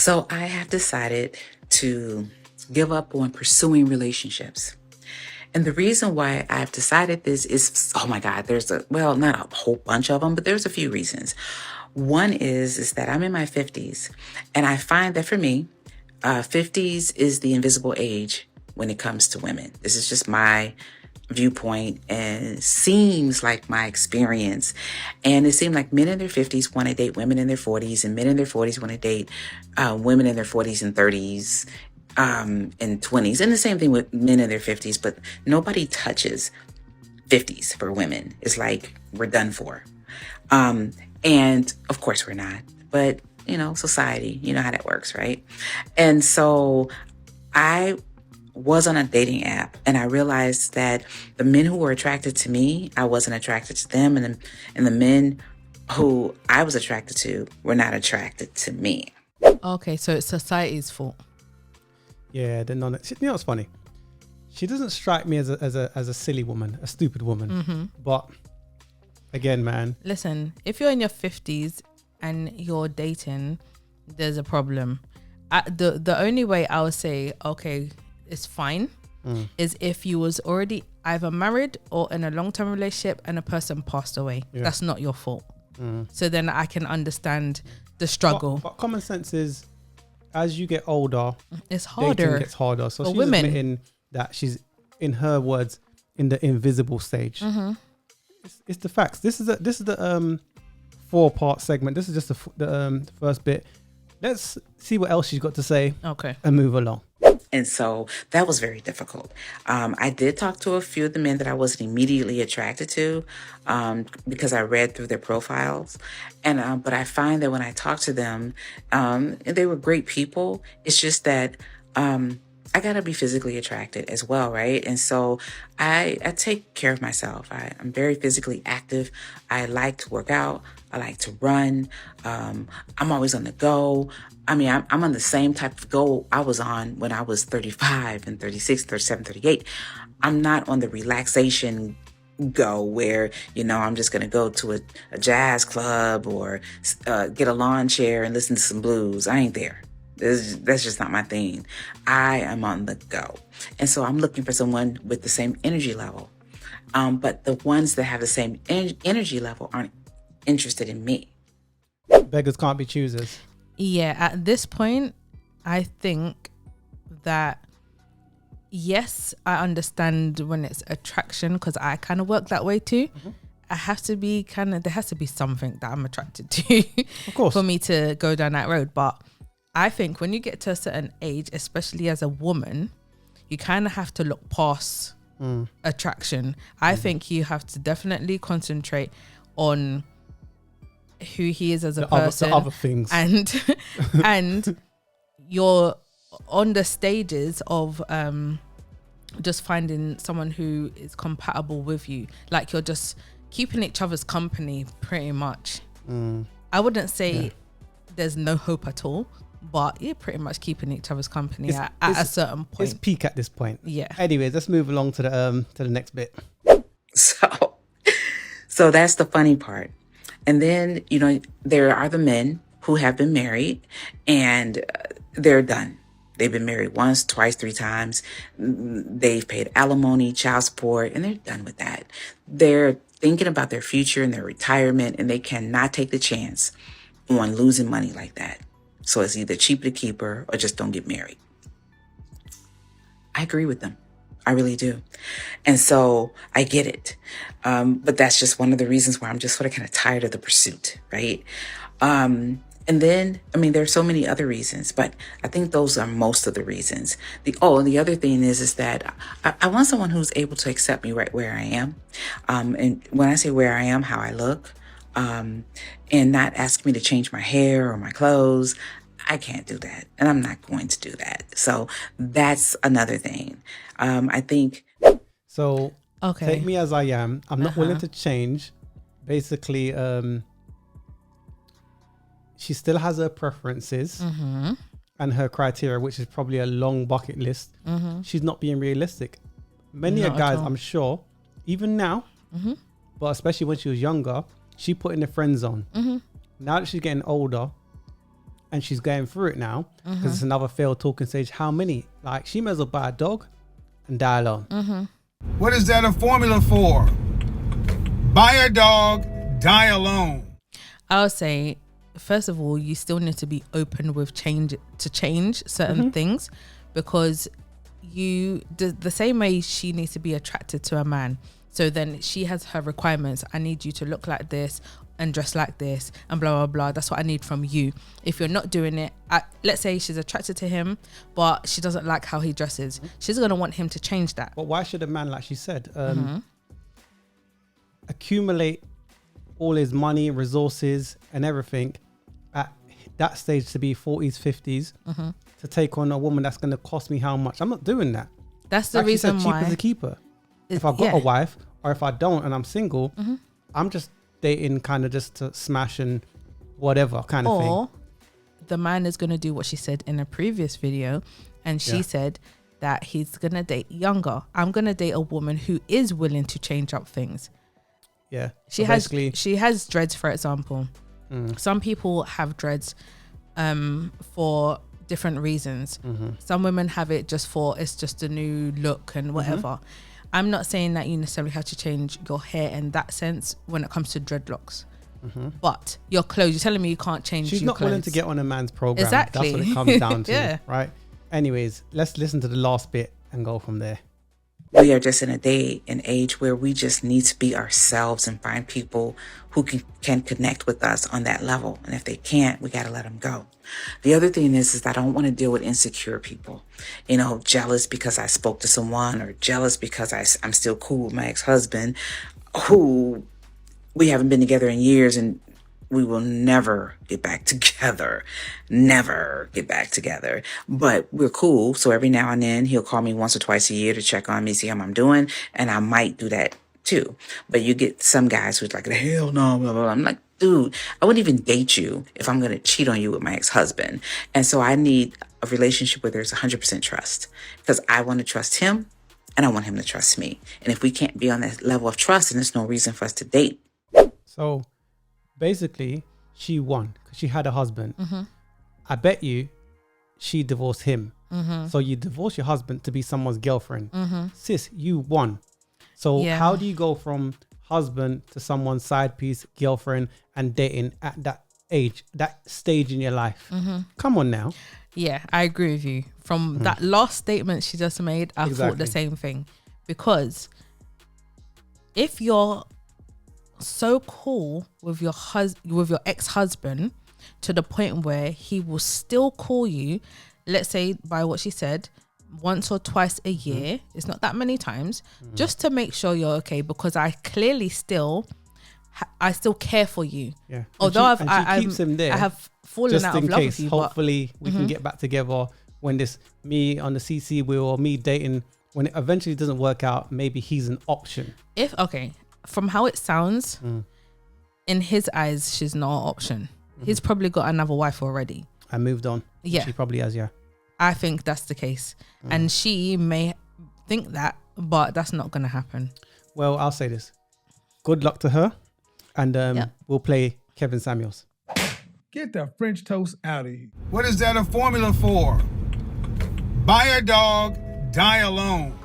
So I have decided to give up on pursuing relationships. And the reason why I've decided this is, oh my God, not a whole bunch of them, but there's a few reasons. One is that I'm in my 50s, and I find that for me, 50s is the invisible age when it comes to women. This is just my viewpoint and seems like my experience. And it seemed like men in their 50s want to date women in their 40s, and men in their 40s want to date women in their 40s and 30s and 20s. And the same thing with men in their 50s, but nobody touches 50s for women. It's like we're done for. And of course we're not, but society, you know how that works, right? And so I was on a dating app, and I realized that the men who were attracted to me, I wasn't attracted to them. And the men who I was attracted to were not attracted to me. Okay, so it's society's fault. Yeah, you know what's funny? She doesn't strike me as a silly woman, a stupid woman. Mm-hmm. But again, man. Listen, if you're in your 50s and you're dating, there's a problem. The only way I would say, okay, it's fine, is if you was already either married or in a long-term relationship and a person passed away. Yeah. That's not your fault. So then I can understand the struggle. But common sense is, as you get older, it's harder. Dating gets harder. So she's women. Admitting that she's, in her words, in the invisible stage. Mm-hmm. It's the facts. This is the 4-part segment. This is just the first bit. Let's see what else she's got to say. Okay. And move along. And so that was very difficult. I did talk to a few of the men that I wasn't immediately attracted to because I read through their profiles. And but I find that when I talk to them, they were great people. It's just that I got to be physically attracted as well, right? And so I take care of myself. I'm very physically active. I like to work out. I like to run. I'm always on the go. I mean, I'm on the same type of go I was on when I was 35 and 36, 37, 38. I'm not on the relaxation go where, I'm just going to go to a jazz club or get a lawn chair and listen to some blues. I ain't there. That's just not my thing. I am on the go. And so I'm looking for someone with the same energy level. But the ones that have the same energy level aren't interested in me. Beggars can't be choosers. Yeah, at this point, I think that, yes, I understand when it's attraction, because I kind of work that way too. Mm-hmm. There has to be something that I'm attracted to, of course, for me to go down that road. But I think when you get to a certain age, especially as a woman, you kind of have to look past attraction. I think you have to definitely concentrate on who he is as a person, the other things, and you're on the stages of just finding someone who is compatible with you. Like, you're just keeping each other's company, pretty much. I wouldn't say there's no hope at all, but you're pretty much keeping each other's company at a certain point. It's peak at this point. Yeah. Anyways, let's move along to the next bit. So that's the funny part. And then, there are the men who have been married and they're done. They've been married once, twice, 3 times. They've paid alimony, child support, and they're done with that. They're thinking about their future and their retirement, and they cannot take the chance on losing money like that. So it's either cheaper to keep her or just don't get married. I agree with them. I really do. And so I get it. But that's just one of the reasons why I'm just sort of kind of tired of the pursuit, right? And then, there are so many other reasons, but I think those are most of the reasons. And the other thing is that I want someone who's able to accept me right where I am. And when I say where I am, how I look, and not ask me to change my hair or my clothes. I can't do that, and I'm not going to do that. So that's another thing. I think. So okay. Take me as I am. I'm not willing to change. Basically, she still has her preferences and her criteria, which is probably a long bucket list. She's not being realistic. Many guys, I'm sure, even now, but especially when she was younger, she put in the friend zone. Now that she's getting older, and she's going through it now because it's another failed talking stage. How many? Like, she may as well buy a dog and die alone. What is that a formula for? Buy a dog, die alone. I'll say, first of all, you still need to be open with change certain things, because the same way she needs to be attracted to a man. So then she has her requirements. I need you to look like this and dress like this and blah, blah, blah. That's what I need from you. If you're not doing it, let's say she's attracted to him, but she doesn't like how he dresses. She's going to want him to change that. But why should a man, like she said, accumulate all his money, resources and everything at that stage to be 40s, 50s to take on a woman that's going to cost me how much? I'm not doing that. That's the like reason cheap why. as a keeper. If I've got a wife, or if I don't and I'm single, I'm just dating kind of just to smash and whatever kind of thing. Or the man is going to do what she said in a previous video, and she said that he's going to date younger. I'm going to date a woman who is willing to change up things. Yeah. She has dreads, for example. Some people have dreads for different reasons. Some women have it just for, it's just a new look and whatever. I'm not saying that you necessarily have to change your hair in that sense when it comes to dreadlocks. But your clothes, you're telling me you can't change She's your not clothes. willing to get on a man's program. Exactly. That's what it comes down to, Yeah. right? Anyways, let's listen to the last bit and go from there. We are just in a day and age where we just need to be ourselves and find people who can connect with us on that level. And if they can't, we got to let them go. The other thing is I don't want to deal with insecure people, jealous because I spoke to someone, or jealous because I'm still cool with my ex-husband, who we haven't been together in years and we will never get back together. Never get back together. But we're cool. So every now and then he'll call me once or twice a year to check on me, see how I'm doing. And I might do that too. But you get some guys who's like, hell no, blah, blah, blah. I'm like, dude, I wouldn't even date you if I'm going to cheat on you with my ex-husband. And so I need a relationship where there's 100% trust, because I want to trust him and I want him to trust me. And if we can't be on that level of trust, then there's no reason for us to date. So basically, she won because she had a husband. I bet you she divorced him. So you divorce your husband to be someone's girlfriend. Sis, you won. So how do you go from husband to someone's side piece, girlfriend, and dating at that age, that stage in your life? Come on now. Yeah, I agree with you. From that last statement she just made, I thought the same thing. Because if you're so cool with your ex-husband to the point where he will still call you, let's say by what she said, once or twice a year, it's not that many times, just to make sure you're okay, because I clearly still care for you. Yeah. Although she keeps him there, I have fallen just out in of love case. with you. Hopefully we can get back together when this me on the CC wheel or me dating, when it eventually doesn't work out, maybe he's an option. From how it sounds, in his eyes, she's not an option. He's probably got another wife already. I moved on. Yeah. She probably has, yeah. I think that's the case. And she may think that, but that's not going to happen. Well, I'll say this. Good luck to her. And we'll play Kevin Samuels. Get the French toast out of here. What is that a formula for? Buy a dog, die alone.